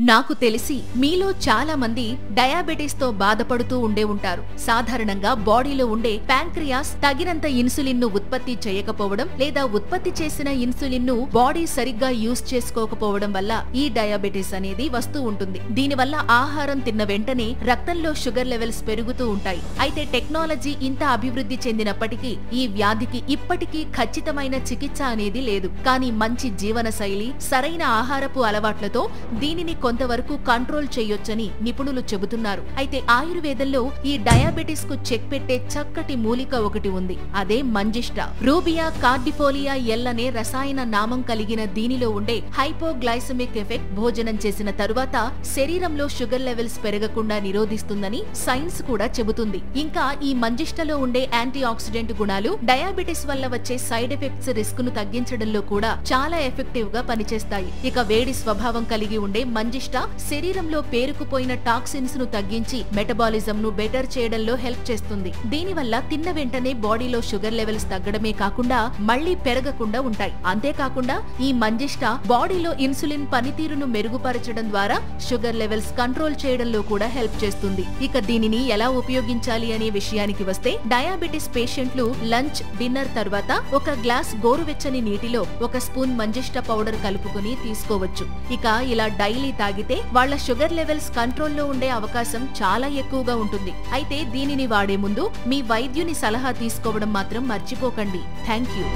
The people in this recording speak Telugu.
నాకు తెలిసి మీలో చాలా మంది డయాబెటిస్ తో బాధపడుతూ ఉండే ఉంటారు. సాధారణంగా బాడీలో ఉండే ప్యాంక్రియాస్ తగినంత ఇన్సులిన్ ను ఉత్పత్తి చేయకపోవడం లేదా ఉత్పత్తి చేసిన ఇన్సులిన్ ను బాడీ సరిగ్గా యూజ్ చేసుకోకపోవడం వల్ల ఈ డయాబెటిస్ అనేది వస్తూ ఉంటుంది. దీనివల్ల ఆహారం తిన్న వెంటనే రక్తంలో షుగర్ లెవెల్స్ పెరుగుతూ ఉంటాయి. అయితే టెక్నాలజీ ఇంత అభివృద్ధి చెందినప్పటికీ ఈ వ్యాధికి ఇప్పటికీ ఖచ్చితమైన చికిత్స అనేది లేదు. కానీ మంచి జీవన శైలి, సరైన ఆహారపు అలవాట్లతో దీనిని కొంతవరకు కంట్రోల్ చేయొచ్చని నిపుణులు చెబుతున్నారు. అయితే ఆయుర్వేదంలో ఈ డయాబెటిస్ కు చెక్ పెట్టే చక్కటి మూలిక ఒకటి ఉంది. అదే మంజిష్ట. రూబియా కార్డిఫోలియా ఎల్ అనే రసాయన నామం కలిగిన దీనిలో ఉండే హైపోగ్లైసెమిక్ ఎఫెక్ట్ భోజనం చేసిన తరువాత శరీరంలో షుగర్ లెవెల్స్ పెరగకుండా నిరోధిస్తుందని సైన్స్ కూడా చెబుతుంది. ఇంకా ఈ మంజిష్టలో ఉండే యాంటీ ఆక్సిడెంట్ గుణాలు డయాబెటిస్ వల్ల వచ్చే సైడ్ ఎఫెక్ట్స్ రిస్క్ ను తగ్గించడంలో కూడా చాలా ఎఫెక్టివ్ గా పనిచేస్తాయి. ఇక వేడి స్వభావం కలిగి ఉండే మంజిష్ట శరీరంలో పేరుకుపోయిన టాక్సిన్స్ ను తగ్గించి మెటబాలిజం ను బెటర్ చేయడంలో హెల్ప్ చేస్తుంది. దీనివల్ల తిన్న వెంటనే బాడీలో షుగర్ లెవెల్స్ తగ్గడమే కాకుండా మళ్లీ పెరగకుండా ఉంటాయి. అంతేకాకుండా ఈ మంజిష్ట బాడీలో ఇన్సులిన్ పనితీరును మెరుగుపరచడం ద్వారా షుగర్ లెవెల్స్ కంట్రోల్ చేయడంలో కూడా హెల్ప్ చేస్తుంది. ఇక దీనిని ఎలా ఉపయోగించాలి అనే విషయానికి వస్తే డయాబెటిస్ పేషెంట్లు లంచ్, డిన్నర్ తర్వాత ఒక గ్లాస్ గోరువెచ్చని నీటిలో 1 స్పూన్ మంజిష్ట పౌడర్ కలుపుకుని తీసుకోవచ్చు. ఇక ఇలా డైలీ తాగితే వాళ్ళ షుగర్ లెవెల్స్ కంట్రోల్లో ఉండే అవకాశం చాలా ఎక్కువగా ఉంటుంది. అయితే దీనిని వాడే ముందు మీ వైద్యుని సలహా తీసుకోవడం మాత్రం మర్చిపోకండి. Thank you.